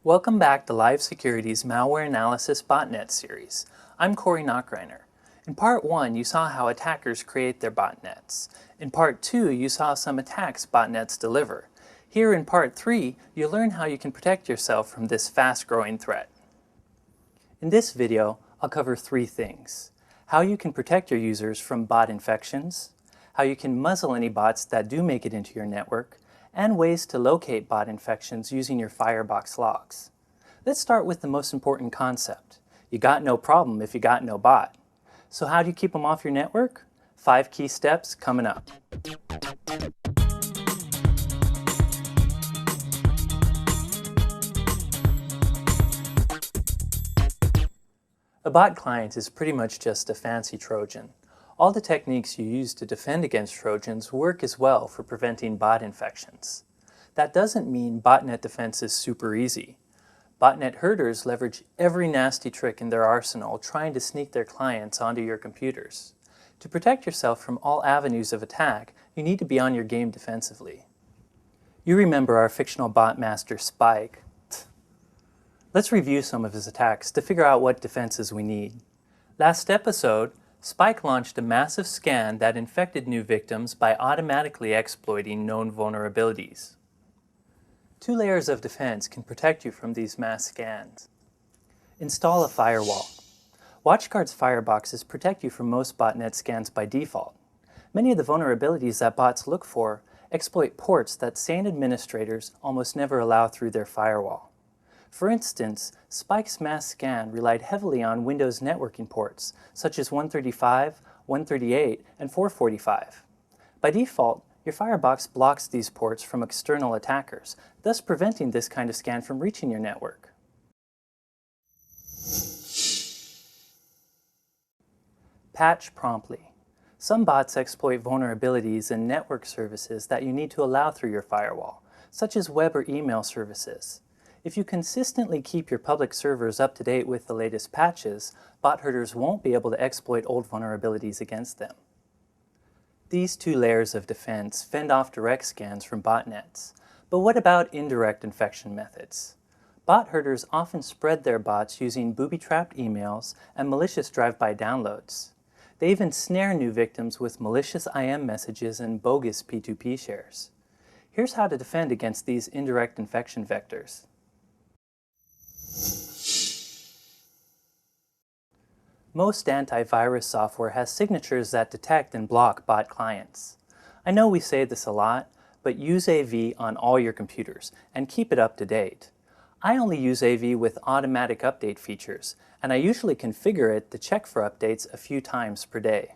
Welcome back to Live Security's Malware Analysis Botnet series. I'm Corey Knockreiner. In Part 1, you saw how attackers create their botnets. In Part 2, you saw some attacks botnets deliver. Here in Part 3, you'll learn how you can protect yourself from this fast-growing threat. In this video, I'll cover 3 things: how you can protect your users from bot infections, how you can muzzle any bots that do make it into your network, and ways to locate bot infections using your Firebox logs. Let's start with the most important concept. You got no problem if you got no bot. So how do you keep them off your network? 5 key steps coming up. A bot client is pretty much just a fancy Trojan. All the techniques you use to defend against Trojans work as well for preventing bot infections. That doesn't mean botnet defense is super easy. Botnet herders leverage every nasty trick in their arsenal trying to sneak their clients onto your computers. To protect yourself from all avenues of attack, you need to be on your game defensively. You remember our fictional bot master Spike. Let's review some of his attacks to figure out what defenses we need. Last episode, Spike launched a massive scan that infected new victims by automatically exploiting known vulnerabilities. 2 layers of defense can protect you from these mass scans. Install a firewall. WatchGuard's fireboxes protect you from most botnet scans by default. Many of the vulnerabilities that bots look for exploit ports that sane administrators almost never allow through their firewall. For instance, Spike's mass scan relied heavily on Windows networking ports, such as 135, 138, and 445. By default, your Firebox blocks these ports from external attackers, thus preventing this kind of scan from reaching your network. Patch promptly. Some bots exploit vulnerabilities in network services that you need to allow through your firewall, such as web or email services. If you consistently keep your public servers up to date with the latest patches, bot herders won't be able to exploit old vulnerabilities against them. These 2 layers of defense fend off direct scans from botnets. But what about indirect infection methods? Bot herders often spread their bots using booby-trapped emails and malicious drive-by downloads. They even snare new victims with malicious IM messages and bogus P2P shares. Here's how to defend against these indirect infection vectors. Most antivirus software has signatures that detect and block bot clients. I know we say this a lot, but use AV on all your computers and keep it up to date. I only use AV with automatic update features, and I usually configure it to check for updates a few times per day.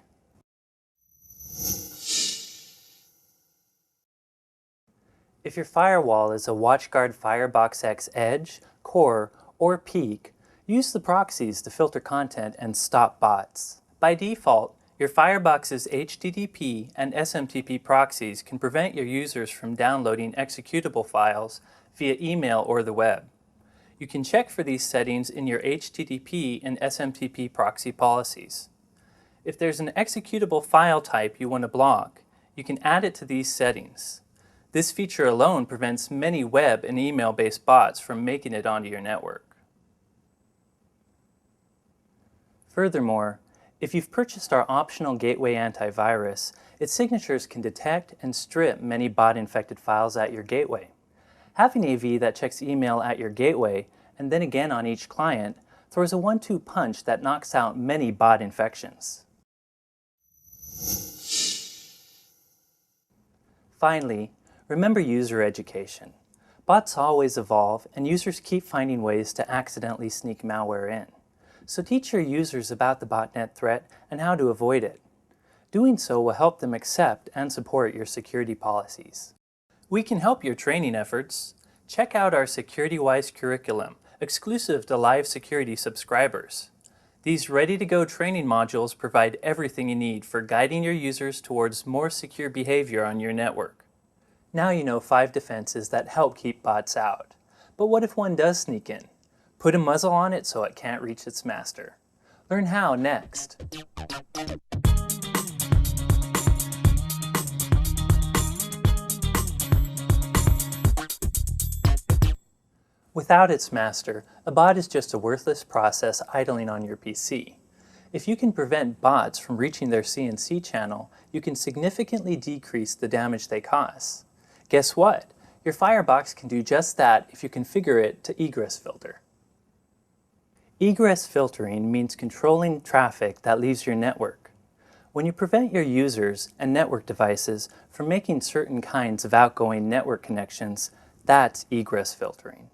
If your firewall is a WatchGuard Firebox X Edge, Core, or Peak, use the proxies to filter content and stop bots. By default, your Firebox's HTTP and SMTP proxies can prevent your users from downloading executable files via email or the web. You can check for these settings in your HTTP and SMTP proxy policies. If there's an executable file type you want to block, you can add it to these settings. This feature alone prevents many web and email-based bots from making it onto your network. Furthermore, if you've purchased our optional Gateway antivirus, its signatures can detect and strip many bot-infected files at your gateway. Having AV that checks email at your gateway and then again on each client throws a 1-2 punch that knocks out many bot infections. Finally, remember user education. Bots always evolve, and users keep finding ways to accidentally sneak malware in. So teach your users about the botnet threat and how to avoid it. Doing so will help them accept and support your security policies. We can help your training efforts. Check out our SecurityWise curriculum, exclusive to Live Security subscribers. These ready-to-go training modules provide everything you need for guiding your users towards more secure behavior on your network. Now you know 5 defenses that help keep bots out. But what if one does sneak in? Put a muzzle on it so it can't reach its master. Learn how next. Without its master, a bot is just a worthless process idling on your PC. If you can prevent bots from reaching their CNC channel, you can significantly decrease the damage they cause. Guess what? Your Firebox can do just that if you configure it to egress filter. Egress filtering means controlling traffic that leaves your network. When you prevent your users and network devices from making certain kinds of outgoing network connections, that's egress filtering.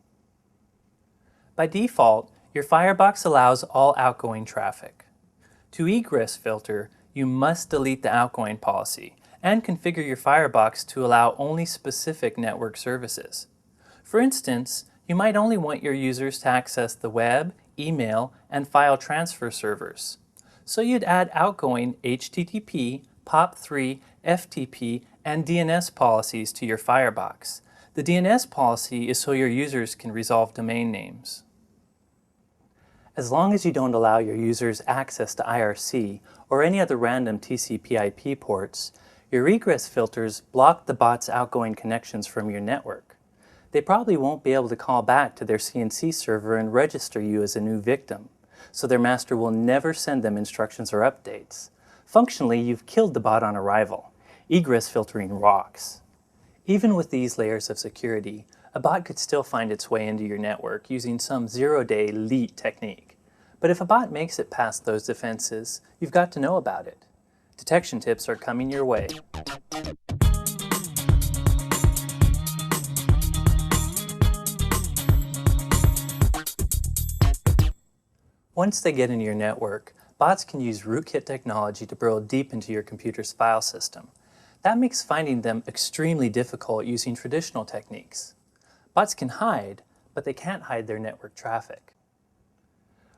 By default, your Firebox allows all outgoing traffic. To egress filter, you must delete the outgoing policy and configure your Firebox to allow only specific network services. For instance, you might only want your users to access the web, email, and file transfer servers. So you'd add outgoing HTTP, POP3, FTP, and DNS policies to your Firebox. The DNS policy is so your users can resolve domain names. As long as you don't allow your users access to IRC or any other random TCP/IP ports, your egress filters block the bot's outgoing connections from your network. They probably won't be able to call back to their CNC server and register you as a new victim, so their master will never send them instructions or updates. Functionally, you've killed the bot on arrival. Egress filtering rocks. Even with these layers of security, a bot could still find its way into your network using some zero-day leet technique. But if a bot makes it past those defenses, you've got to know about it. Detection tips are coming your way. Once they get into your network, bots can use rootkit technology to burrow deep into your computer's file system. That makes finding them extremely difficult using traditional techniques. Bots can hide, but they can't hide their network traffic.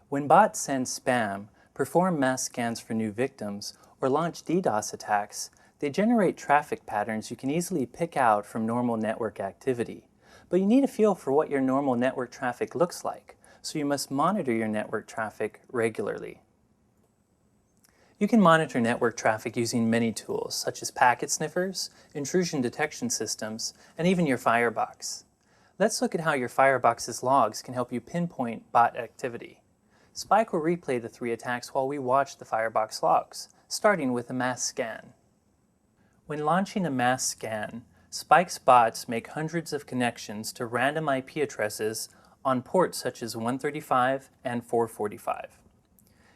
When bots send spam, perform mass scans for new victims, or launch DDoS attacks, they generate traffic patterns you can easily pick out from normal network activity. But you need a feel for what your normal network traffic looks like, so you must monitor your network traffic regularly. You can monitor network traffic using many tools, such as packet sniffers, intrusion detection systems, and even your Firebox. Let's look at how your Firebox's logs can help you pinpoint bot activity. Spike will replay the 3 attacks while we watch the Firebox logs, starting with a mass scan. When launching a mass scan, Spike's bots make hundreds of connections to random IP addresses on ports such as 135 and 445.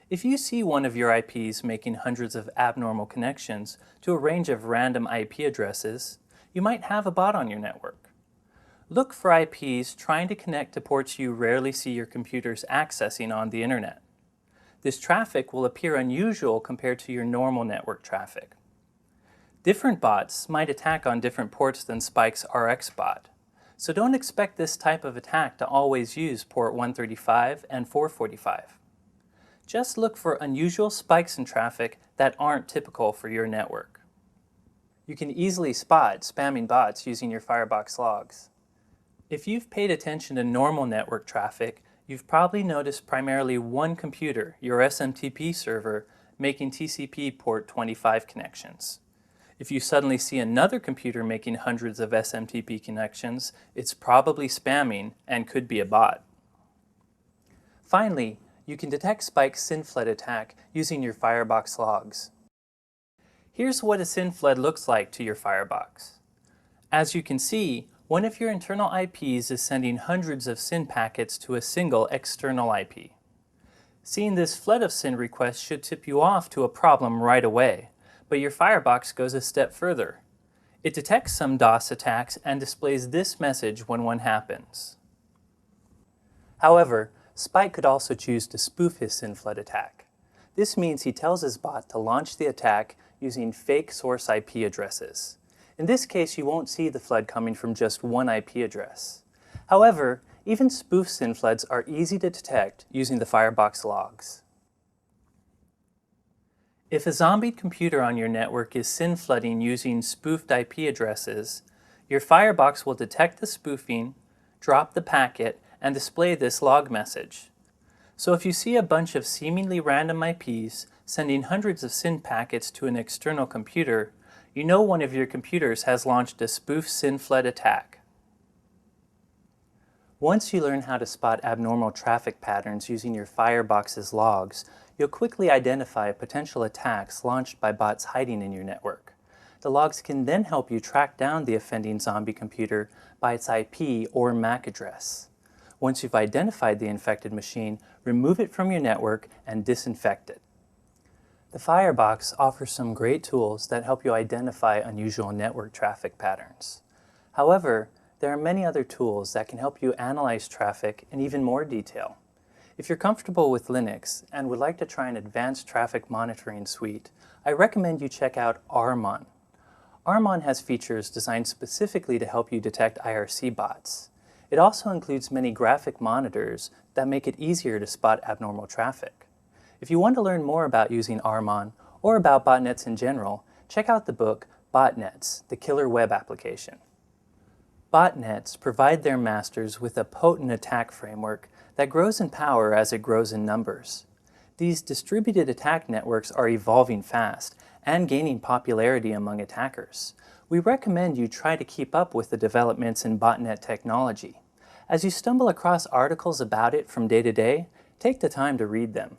If you see one of your IPs making hundreds of abnormal connections to a range of random IP addresses, you might have a bot on your network. Look for IPs trying to connect to ports you rarely see your computers accessing on the internet. This traffic will appear unusual compared to your normal network traffic. Different bots might attack on different ports than Spike's RX bot, so don't expect this type of attack to always use port 135 and 445. Just look for unusual spikes in traffic that aren't typical for your network. You can easily spot spamming bots using your Firebox logs. If you've paid attention to normal network traffic, you've probably noticed primarily one computer, your SMTP server, making TCP port 25 connections. If you suddenly see another computer making hundreds of SMTP connections, it's probably spamming and could be a bot. Finally, you can detect Spike's SYNFLED attack using your Firebox logs. Here's what a SYNFLED looks like to your Firebox. As you can see, one of your internal IPs is sending hundreds of SYN packets to a single external IP. Seeing this flood of SYN requests should tip you off to a problem right away, but your Firebox goes a step further. It detects some DOS attacks and displays this message when one happens. However, Spike could also choose to spoof his SYNFLED attack. This means he tells his bot to launch the attack using fake source IP addresses. In this case, you won't see the flood coming from just one IP address. However, even spoof SYNFLEDs are easy to detect using the Firebox logs. If a zombied computer on your network is SYN-flooding using spoofed IP addresses, your Firebox will detect the spoofing, drop the packet, and display this log message. So if you see a bunch of seemingly random IPs sending hundreds of SYN packets to an external computer, you know one of your computers has launched a spoof SYN flood attack. Once you learn how to spot abnormal traffic patterns using your Firebox's logs, you'll quickly identify potential attacks launched by bots hiding in your network. The logs can then help you track down the offending zombie computer by its IP or MAC address. Once you've identified the infected machine, remove it from your network and disinfect it. The Firebox offers some great tools that help you identify unusual network traffic patterns. However, there are many other tools that can help you analyze traffic in even more detail. If you're comfortable with Linux and would like to try an advanced traffic monitoring suite, I recommend you check out Armon. Armon has features designed specifically to help you detect IRC bots. It also includes many graphic monitors that make it easier to spot abnormal traffic. If you want to learn more about using Armon or about botnets in general, check out the book Botnets, the Killer Web Application. Botnets provide their masters with a potent attack framework that grows in power as it grows in numbers. These distributed attack networks are evolving fast and gaining popularity among attackers. We recommend you try to keep up with the developments in botnet technology. As you stumble across articles about it from day to day, take the time to read them.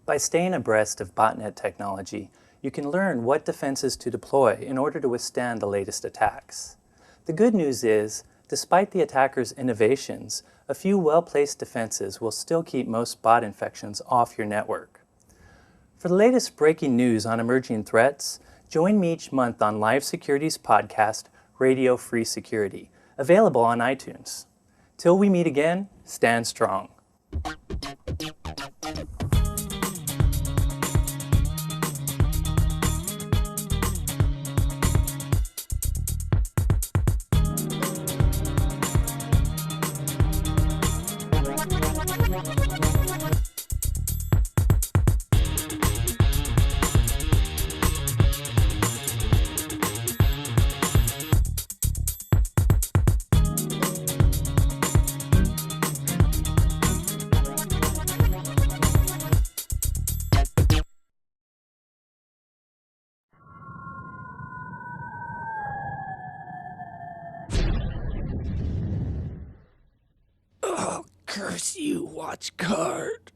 By staying abreast of botnet technology, you can learn what defenses to deploy in order to withstand the latest attacks. The good news is, despite the attacker's innovations, a few well-placed defenses will still keep most bot infections off your network. For the latest breaking news on emerging threats, join me each month on Live Security's podcast, Radio Free Security, available on iTunes. Till we meet again, stand strong. Curse you, watch card.